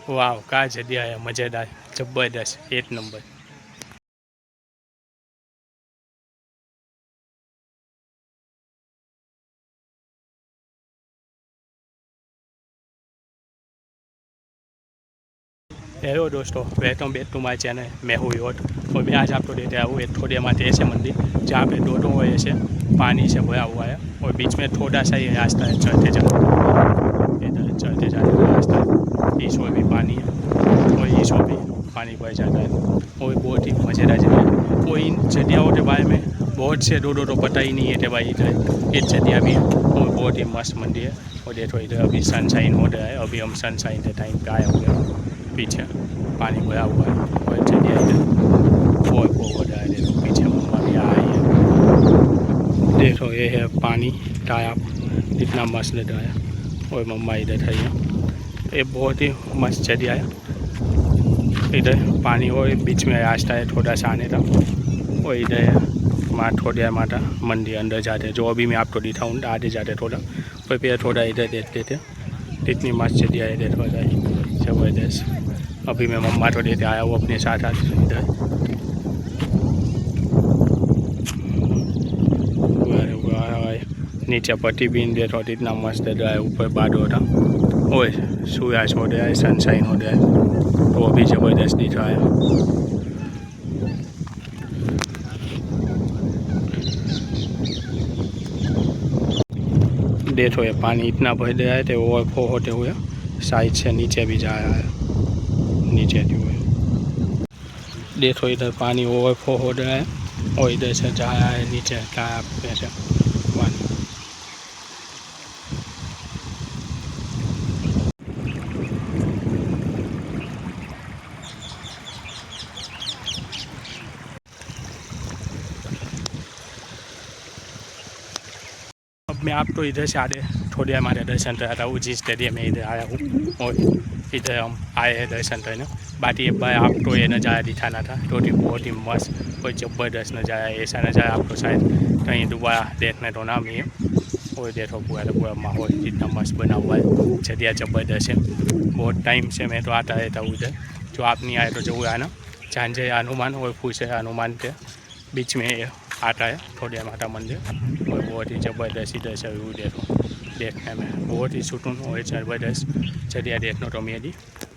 वाह क्या जगह है, मज़ेदार, जबरदस्त, एक नंबर। हेलो दोस्तों, welcome back to my channel. मैं हूँ योट और मैं आज आपको देते आया हूँ एक थोड़े माटे ऐसे मंदिर जहाँ पे दो दो ऐसे पानी से भरा हुआ है और बीच में थोड़ा सा ही रास्ता है चढ़ते जाने का। इधर चढ़ते जाने का रास्ता है, इस ओर भी पानी है और इस ओर भी पानी भर जाता है और बहुत ही मज़ेदार जगह है। और इन जगहों के बारे में बहुत से दो तो पता ही नहीं है कि भाई इधर एक जगह भी है और बहुत ही मस्त मंदिर है। और देखो इधर अभी सनशाइन हो रहा है, अभी हम सनशाइन के टाइम पे आए हुए हैं। पीछे पानी भरा हुआ है और जगह इधर और हो रहा है। देखो पीछे मम्मा भी आ रही है। देखो ये है पानी तालाब, इतना मस्त लग रहा है और मम्मा इधर है। ये बहुत ही मस्त जगह है। इधर पानी और बीच में रास्ता है थोड़ा सा आने का और इधर है माँ थोड़ा माता मंदिर अंदर जाते हैं, जो अभी मैं आपको दिखाऊँ आगे जाते थोड़ा और फिर थोड़ा इधर देखते थे। इतनी मस्त जगह है, देखो जबरदस्त। अभी मैं मम्मा तो देते आया हूँ अपने साथ आज इधर। नीचे पट्टी बीन दे तो इतना मस्त लग रहा है, ऊपर बादल था और सूरज हो रहा है, सनशाइन हो रहा है, तो भी ज़बरदस्त दिख रहा है। देखो ये पानी इतना भर रहा है तो ओवरफ्लो होते हुए साइड से नीचे भी जा रहा है, नीचे जो है देखो इधर पानी ओवरफ्लो हो रहा है और इधर से जा रहा है नीचे तालाब में से पानी। अब मैं आपको इधर से आगे थोड़ी हमारे दर्शन कराता हूँ, जिस स्टेडियम में इधर आया हूँ और इधर हम आए हैं दर्शन करने। बाकी एक बार आपको ये नज़ारा दिखाना था, तो बहुत ही मस्त और ज़बरदस्त नज़ारा है। ऐसा नज़ारा आपको शायद कहीं दोबारा देखने तो ना मिले। और देखो पूरा माहौल कितना मस्त बना हुआ है, जगह ज़बरदस्त है। बहुत टाइम से मैं तो आता रहता हूँ उधर, जो आप नहीं आए तो जरूर आना। झांझे हनुमान और फूसे हनुमान के बीच में आता है थोड़िया माता मंदिर और बहुत ही ज़बरदस्त इधर से व्यू देखो, देखने में बहुत ही सुकून और ज़बरदस्त जगह देखने तो मेरी।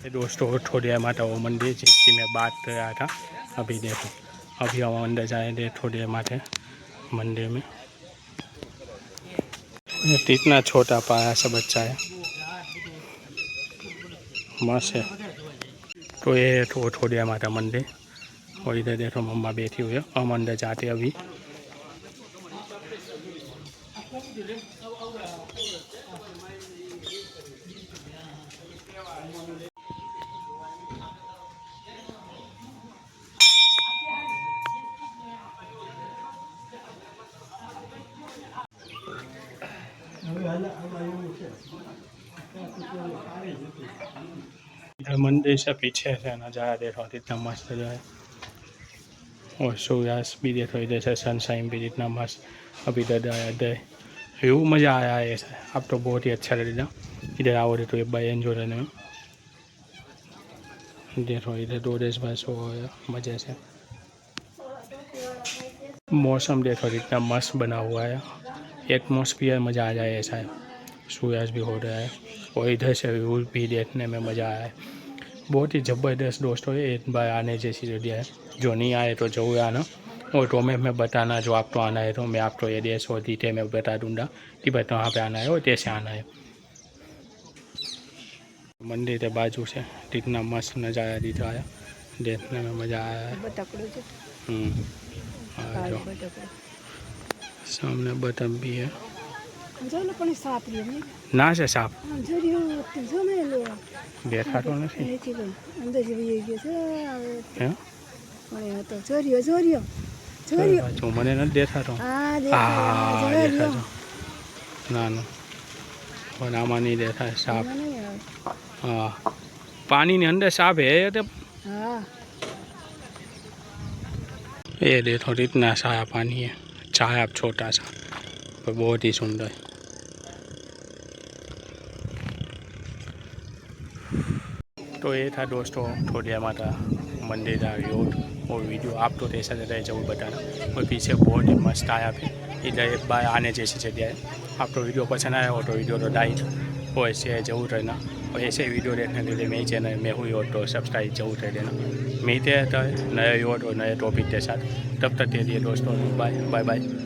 दोस्तों थोड़िया माता वो मंदिर जिसकी मैं बात कर रहा था, अभी देखो अभी हम अंदर जाएंगे थोड़िया माता मंदिर में। इतना छोटा पाया सा बच्चा है, मस्त है। तो ये तो थोड़िया माता मंदिर और इधर देखो मम्मा बैठी हुई है, हम अंदर जाते अभी। इधर मंदिर से पीछे से नज़ारा देखो कितना मस्त है और सूर्यास्त भी देखो इधर से सनशाइन भी इतना मस्त अभी इधर आया इधर व्यू मज़ा आया है ऐसा। अब तो बहुत ही अच्छा लगेगा इधर आओ तो एक बार एंजॉय करने में। देखो इधर दो देश बस हो मज़े से। मौसम देखो कितना मस्त बना हुआ है, एटमॉस्फेयर मज़ा आ जाए ऐसा है। सूरज भी हो रहा है और इधर से व्यू भी देखने में मज़ा आया है। बहुत ही ज़बरदस्त दोस्तों, एक बार आने जैसी जगह है, जो नहीं आए तो जरूर आना। और तो मैं बताना जो आपको आना है, तो मैं आपको एड्रेस और डिटेल में बता दूँगा कि बता कहाँ पे आना है और कैसे आना है। मंदिर के बाजू से कितना मस्त नज़ारा दिख रहा है, देखने में मज़ा आया है। जो सामने बटन भी है ना से साफ देखा तो नहीं जो मैंने नहीं देखा तो देखा तो ना ना और आमा नहीं देखा है साफ। हाँ पानी ने अंदर साफ है तो ये देखो इतना सारा पानी है, चाहे आप छोटा सा पर बहुत ही सुंदर। तो तो ये था दोस्तों थोड़ी माता मंदिर का रोड और वीडियो आप तो ऐसा रहता है जरूर बताना। और पीछे बहुत ही मस्त आया फिर इधर एक बार आने जैसी जगह है। आप तो वीडियो पसंद आया हो तो वीडियो तो लाइक और शेयर जरूर रहना। और ऐसे वीडियो देखने के लिए मेरे चैनल में हुई हो तो सब्सक्राइब जरूर कर देना। मिलते हैं तो नए वीडियो और नए टॉपिक के साथ। तब तक के लिए दोस्तों बाय बाय बाय।